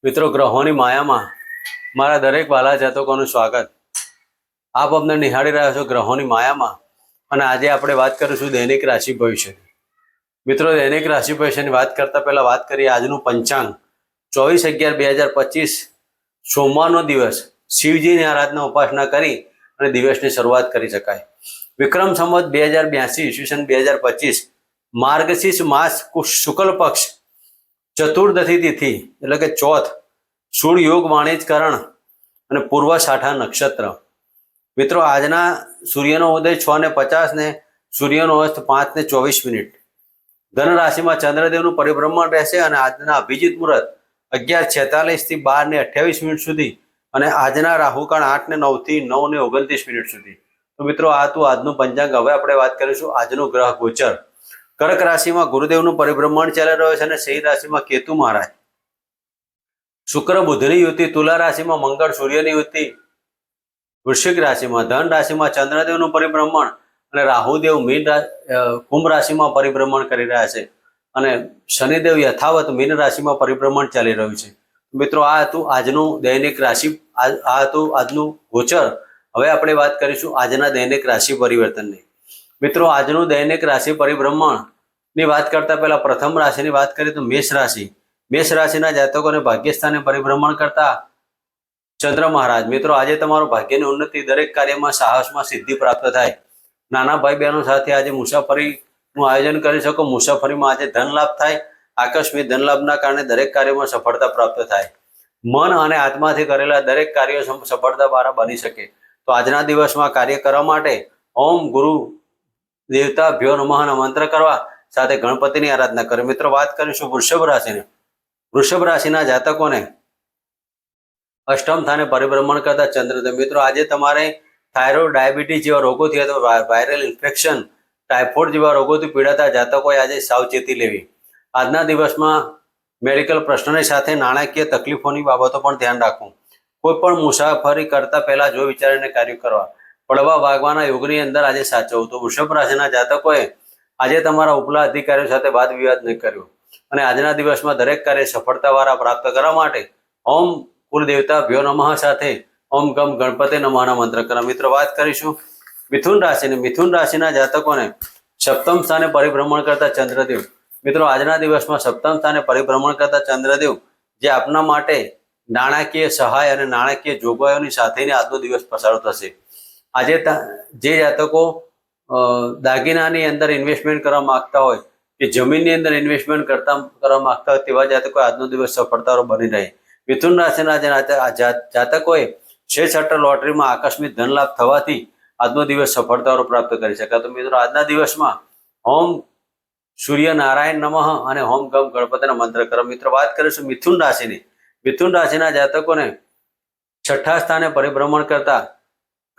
મિત્રો ગ્રહોની માયામાં મારા દરેક વાલા જાતકોનું સ્વાગત. આપ અમને નિહાળી રહ્યા છો ગ્રહોની માયામાં, અને આજે આપણે વાત કરીશું દૈનિક રાશિ ભવિષ્ય. મિત્રો દૈનિક રાશિ ભવિષ્યની વાત કરતા પહેલા વાત કરીએ આજનું પંચાંગ. 24/11/2025 સોમવારનો દિવસ. શિવજીની આરાધના ઉપાસના કરી અને દિવસની શરૂઆત કરી શકાય. વિક્રમ સંવત 2082 ઈસવીસન 2025 માર્ગશીર્ષ માસ શુક્લ પક્ષ ચતુર્દશી તિથિ એટલે કે ચોથ, સૂળ યોગ વાણિજકરણ અને પૂર્વાષાઢા નક્ષત્ર. મિત્રો આજના સૂર્યનો ઉદય 6:50 ને સૂર્યનો અસ્ત 5:24. ધન રાશિમાં ચંદ્રદેવનું પરિભ્રમણ રહેશે અને આજના અભિજીત મુહૂર્ત 11:46 થી 12:28 સુધી અને આજના રાહુકાળ 8:09 થી 9:29 સુધી. તો મિત્રો આ હતું આજનું પંચાંગ. હવે આપણે વાત કરીશું આજનું ગ્રહ ગોચર. કર્ક રાશિમાં ગુરુદેવનું પરિભ્રમણ ચાલી રહ્યું છે અને સિંહ રાશિમાં કેતુ મહારાજ. શુક્ર બુધની યુતિ. તુલા રાશિમાં મંગળ સૂર્યની યુતિ. વૃશ્ચિક રાશિમાં ધન રાશિમાં ચંદ્રદેવનું પરિભ્રમણ અને રાહુદેવ કુંભ રાશિમાં પરિભ્રમણ કરી રહ્યા છે અને શનિદેવ યથાવત મીન રાશિમાં પરિભ્રમણ ચાલી રહ્યું છે. મિત્રો આ હતું આજનું દૈનિક રાશિ, આ હતું આજનું ગોચર. હવે આપણે વાત કરીશું આજના દૈનિક રાશિ પરિવર્તનની. મિત્રો આજનું દૈનિક રાશિ પરિભ્રમણની વાત કરતા પહેલા પ્રથમ રાશિની વાત કરીએ તો મેષ રાશિ. મેષ રાશિના જાતકોને ભાગ્યસ્થાને પરિભ્રમણ કરતા ચંદ્ર મહારાજ. મિત્રો આજે તમારું ભાગ્યની ઉન્નતિ, દરેક કાર્યમાં સાહસમાં સિદ્ધિ પ્રાપ્ત થાય. નાના ભાઈ બહેનો સાથે આજે મુસાફરીનું આયોજન કરી શકો. મુસાફરીમાં આજે ધન લાભ થાય. આકસ્મિક ધન લાભના કારણે દરેક કાર્યમાં સફળતા પ્રાપ્ત થાય. મન અને આત્માથી કરેલા દરેક કાર્યો સફળતા દ્વારા બની શકે. તો આજના દિવસમાં કાર્ય કરવા માટે ઓમ ગુરુ દેવતા ભ્યો નમઃના મંત્ર કરવા સાથે ગણપતિની આરાધના કરે. મિત્રો વાત કરીશું વૃષભ રાશિને. વૃષભ રાશિના જાતકોને અષ્ટમ સ્થાને પરિભ્રમણ કરતા ચંદ્રદેવ. મિત્રો આજે તમારે થાઇરોઇડ, ડાયાબિટીસ જેવા રોગોથી અથવા વાયરલ ઇન્ફેક્શન, ટાઇફોઇડ જેવા રોગોથી પીડાતા જાતકોએ આજે સાવચેતી લેવી. આજના દિવસમાં મેડિકલ પ્રશ્નોની સાથે નાણાકીય તકલીફોની બાબતો પણ ધ્યાન રાખવું. કોઈ પણ મુસાફરી કરતા પહેલા જો વિચારીને કાર્ય કરવા. પડવા વાગવાના યોગની અંદર આજે સાચવવું. તો વૃષભ રાશિના જાતકોએ આજે તમારા ઉપલા અધિકારીઓ સાથે વાદ વિવાદ નહીં કર્યો અને આજના દિવસમાં દરેક કાર્ય સફળતાવાળા પ્રાપ્ત કરવા માટે ઓમ કુલદેવતા ભ્યો નમઃ સાથે ઓમ ગમ ગણપતિ નમઃના મંત્ર કરવા. મિત્રો વાત કરીશું મિથુન રાશિની. મિથુન રાશિના જાતકોને સપ્તમ સ્થાને પરિભ્રમણ કરતા ચંદ્રદેવ. મિત્રો આજના દિવસમાં સપ્તમ સ્થાને પરિભ્રમણ કરતા ચંદ્રદેવ જે આપના માટે નાણાકીય સહાય અને નાણાકીય જોગવાઈઓની સાથેની આજનો દિવસ પસાર થશે. આજે જે જાતકો દાગીનાની અંદર ઇન્વેસ્ટમેન્ટ કરવા માંગતા હોય કે જમીનની અંદર ઇન્વેસ્ટમેન્ટ કરવા માંગતા હોય તેવા જાતકો આજનો દિવસ સફળતાઓ બની રહે. મિથુન રાશિના જાતકોએ શેર સટ્ટર લોટરીમાં આકસ્મિક ધન લાભ થવાથી આજનો દિવસ સફળતાઓ પ્રાપ્ત કરી શકાય. તો મિત્રો આજના દિવસમાં ઓમ સૂર્ય નારાયણ નમઃ અને ઓમ ગમ ગણપતિના મંત્ર કરો. મિત્રો વાત કરીશું મિથુન રાશિની. મિથુન રાશિના જાતકોને છઠ્ઠા સ્થાને પરિભ્રમણ કરતા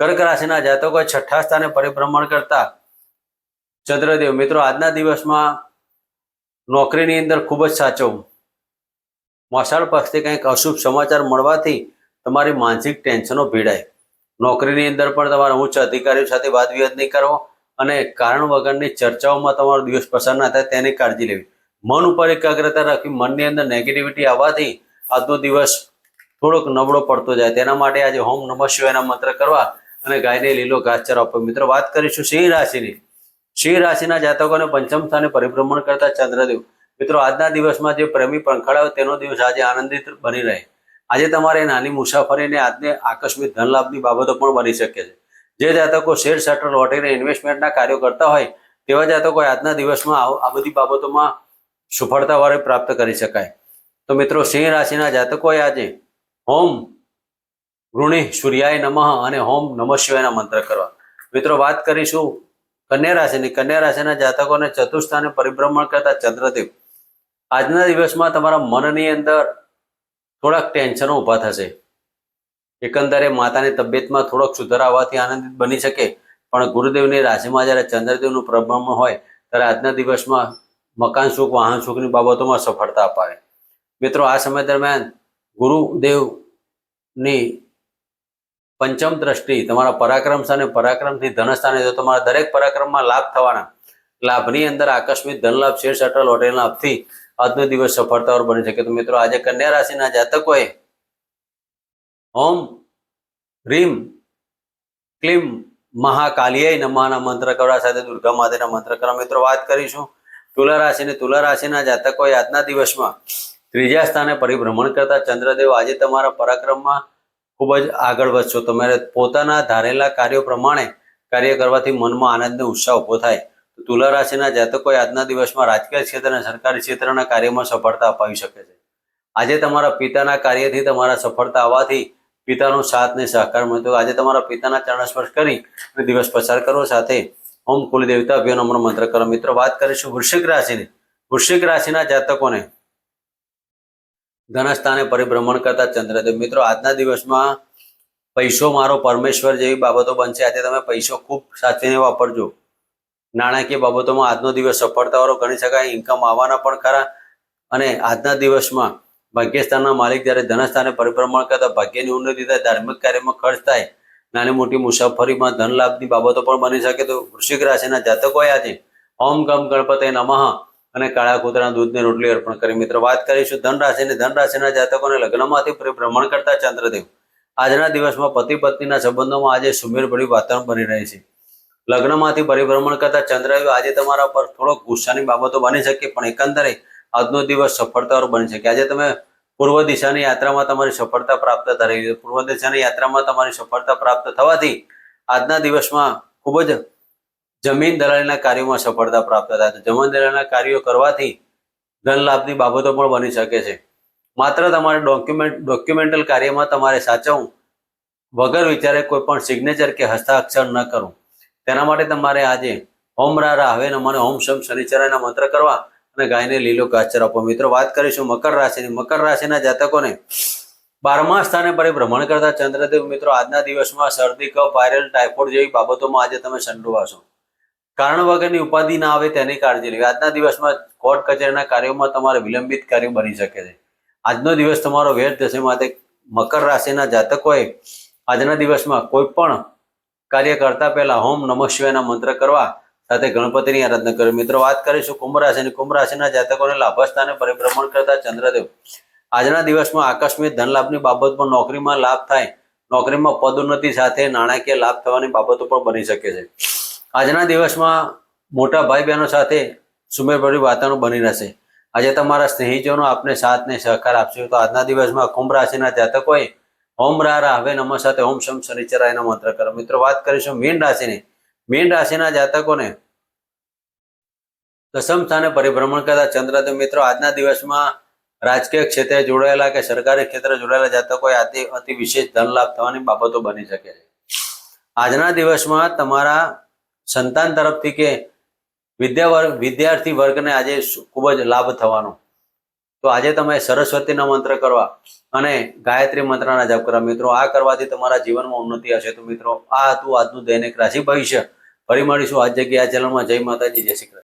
કર્ક રાશિના જાતકો છઠ્ઠા સ્થાને પરિભ્રમણ કરતા ચંદ્રદેવ. મિત્રો આજના દિવસમાં નોકરીની અંદર ખૂબ જ સાચવવું. મોસાળ પક્ષથી કંઈક અશુભ સમાચાર મળવાથી તમારી માનસિક ટેન્શનો ભીડાય. નોકરીની અંદર પણ તમારા ઉચ્ચ અધિકારીઓ સાથે વાદ વિવાદ નહીં કરવો અને કારણ વગરની ચર્ચાઓમાં તમારો દિવસ પસાર ના થાય તેની કાળજી લેવી. મન ઉપર એકાગ્રતા રાખવી. મનની અંદર નેગેટિવિટી આવવાથી આજનો દિવસ થોડોક નબળો પડતો જાય. તેના માટે આજે ઓમ નમઃ શિવાયના મંત્ર કરવા અને ગાયને લીલો ઘાસચારો આપવો. મિત્રો વાત કરીશું સિંહ રાશિની. સિંહ રાશિના જાતકોને પંચમ સ્થાને પરિભ્રમણ કરતા ચંદ્રદેવ. મિત્રો આજના દિવસમાં જે પ્રેમી પંખડાયો તેનો દિવસ આજે આનંદિત બની રહે. આજે તમારે નાની મુસાફરીને આજને આકસ્મિક ધન લાભની બાબતો પણ બની શકે છે. જે જાતકો શેર સટ્ટર લોટરીને ઇન્વેસ્ટમેન્ટના કાર્યો કરતા હોય તેવા જાતકો આજના દિવસમાં આ બધી બાબતોમાં સફળતાવાળે પ્રાપ્ત કરી શકાય. તો મિત્રો સિંહ રાશિના જાતકોએ આજે ઓમ વૃણી સૂર્યાય નમઃ અને ઓમ નમઃ શિવાયના મંત્ર કરવા. મિત્રો વાત કરીશું કન્યા રાશિની. કન્યા રાશિના જાતકોને ચતુર્થ સ્થાને પરિભ્રમણ કરતા ચંદ્રદેવ. આજના દિવસમાં તમારા મનની અંદર થોડાક ટેન્શનો ઊભા થશે. એકંદરે માતાની તબિયતમાં થોડોક સુધારા આવવાથી આનંદિત બની શકે, પણ ગુરુદેવની રાશિમાં જ્યારે ચંદ્રદેવનું પરિભ્રમણ હોય ત્યારે આજના દિવસમાં મકાન સુખ, વાહન સુખની બાબતોમાં સફળતા અપાવે. મિત્રો આ સમય દરમિયાન ગુરુદેવની પંચમ દ્રષ્ટિ તમારા પરાક્રમ સ્થાને, પરાક્રમથી ધન સ્થાને, જો તમારા દરેક પરાક્રમમાં લાભ થવાના. લાભની અંદર આકસ્મિક ધન લાભ, શેર સટ્ટર લોટરીના લાભથી આજનો દિવસ સફળતાઓ બની શકે. તો મિત્રો આજે કન્યા રાશિના જાતકોએ ઓમ રીમ ક્લીમ મહાકાલિયાય નમઃના મંત્ર કરવા સાથે દુર્ગા માતાના મંત્ર કરવા. મિત્રો વાત કરીશું તુલા રાશિની. તુલા રાશિના જાતકોએ આજના દિવસમાં ત્રીજા સ્થાને પરિભ્રમણ કરતા ચંદ્રદેવ આજે તમારા પરાક્રમમાં ખૂબ જ આગળ વધશો. તમારે પોતાના ધારેલા કાર્યો પ્રમાણે કાર્ય કરવાથી મનમાં આનંદ અને ઉત્સાહ ઉભો થાય. તો તુલા રાશિના જાતકોએ આજના દિવસમાં રાજકીય ક્ષેત્ર અને સરકારી ક્ષેત્રના કાર્યમાં સફળતા અપાવી શકે છે. આજે તમારા પિતાના કાર્યથી તમારા સફળતા આવવાથી પિતાનો સાથ ને સહકાર મળતો. આજે તમારા પિતાના ચરણ સ્પર્શ કરી અને દિવસ પસાર કરો. સાથે ઓમ કુલદેવતા અભ્યો નમઃ મંત્ર કરો. મિત્રો વાત કરીશું વૃશ્ચિક રાશિની. વૃશ્ચિક રાશિના જાતકોને ધન સ્થાને પરિભ્રમણ કરતા ચંદ્રદેવ. મિત્રો આજના દિવસમાં પૈસો મારો પરમેશ્વર જેવી બાબતો બનશે. આજે તમે પૈસો ખૂબ સાચવીને વાપરજો. નાણાકીય બાબતોમાં આજનો દિવસ સફળતાવાળો ગણી શકાય. ઇન્કમ આવવાના પણ ખરા. અને આજના દિવસમાં ભાગ્યસ્થાનના માલિક જ્યારે ધનસ્થાને પરિભ્રમણ કરતા ભાગ્યની ઉન્નતિ થાય, ધાર્મિક કાર્યમાં ખર્ચ થાય, નાની મોટી મુસાફરીમાં ધન લાભની બાબતો પણ બની શકે. તો વૃશ્ચિક રાશિના જાતકોએ આજે ઓમ ગમ ગણપતે નમઃ અને કાળા કૂતરાના દૂધની રોટલી અર્પણ કરી. મિત્રો વાત કરીશું ધન રાશિની. ધન રાશિના જાતકોને લગ્નમાંથી પરિભ્રમણ કરતા ચંદ્રદેવ આજના દિવસમાં પતિ પત્નીના સંબંધોમાં આજે સુમેળભર્યું વાતાવરણ બની રહે છે. લગ્નમાંથી પરિભ્રમણ કરતા ચંદ્રદેવ આજે તમારા પર થોડોક ગુસ્સાની બાબતો બની શકે, પણ એકંદરે આજનો દિવસ સફળતાવાળો બની શકે. આજે તમે પૂર્વ દિશાની યાત્રામાં તમારી સફળતા પ્રાપ્ત થઈ. પૂર્વ દિશાની યાત્રામાં તમારી સફળતા પ્રાપ્ત થવાથી આજના દિવસમાં ખૂબ જ જમીન દલાલીના કાર્યોમાં સફળતા પ્રાપ્ત થાય. તો જમીન દલાલીના કાર્યો કરવાથી ધન લાભની બાબતો પણ બની શકે છે. માત્ર તમારે ડોક્યુમેન્ટલ કાર્યમાં તમારે સાચવવું, વગર વિચારે કોઈ પણ સિગ્નેચર કે હસ્તાક્ષર ન કરવું. તેના માટે તમારે આજે ઓમ રા રાહવે નમઃ ઓમ શમ શનિચરાયના મંત્ર કરવા અને ગાયને લીલો ઘાસચારો આપો. મિત્રો વાત કરીશું મકર રાશિની. મકર રાશિના જાતકોને 12મા સ્થાને પરિભ્રમણ કરતા ચંદ્રદેવ. મિત્રો આજના દિવસમાં શરદી, કફ, વાયરલ, ટાઇફોઇડ જેવી બાબતોમાં આજે તમે સંડોવાશો. કારણ વગરની ઉપાધિ ના આવે તેની કાળજી લેવી. આજના દિવસમાં કોર્ટ કચેરીના કાર્યોમાં તમારે વિલંબિત કાર્ય બની શકે છે. આજનો દિવસ તમારો વ્યર્થ જશે. માટે મકર રાશિના જાતકોએ આજના દિવસમાં કોઈ પણ કાર્ય કરતા પહેલા ઓમ નમઃ શિવાયના મંત્ર કરવા સાથે ગણપતિની આરાધના કરવી. મિત્રો વાત કરીશું કુંભ રાશિની. કુંભ રાશિના જાતકોને લાભ સ્થાને પરિભ્રમણ કરતા ચંદ્રદેવ આજના દિવસમાં આકસ્મિક ધન લાભની બાબતમાં નોકરીમાં લાભ થાય, નોકરીમાં પદોન્નતિ સાથે નાણાકીય લાભ થવાની બાબતો પણ બની શકે છે. આજના દિવસમાં મોટા ભાઈ બહેનો સાથે સુમેળભર્યું વાતાવરણ બની રહેશે. આજે તમારા સ્નેહીજનો આપને સાથ ને સહકાર આપશે. તો આજના દિવસમાં કુંભ રાશિના જાતકોએ ઓમ રા રાહવે નમઃ સાથે ઓમ શમ શનિચરાયના મંત્ર કરો. મિત્રો વાત કરીશું મીન રાશિની. મીન રાશિના જાતકોને દસમ સ્થાને પરિભ્રમણ કરતા ચંદ્રદેવ. મિત્રો આજના દિવસમાં રાજકીય ક્ષેત્રે જોડાયેલા કે સરકારી ક્ષેત્રે જોડાયેલા જાતકોએ અતિ વિશેષ ધન લાભ થવાની બાબતો બની શકે છે. આજના દિવસમાં તમારા સંતાન તરફથી કે વિદ્યાર્થી વર્ગને આજે ખૂબ જ લાભ થવાનો. તો આજે તમે સરસ્વતીના મંત્ર કરવા અને ગાયત્રી મંત્રના જપ કરવા. મિત્રો આ કરવાથી તમારા જીવનમાં ઉન્નતિ હશે. તો મિત્રો આ હતું આજનું દૈનિક રાશિ ભવિષ્ય. ફરી મળીશું આ જગ્યાએ આ ચેનલમાં. જય માતાજી, જય શ્રી કૃષ્ણ.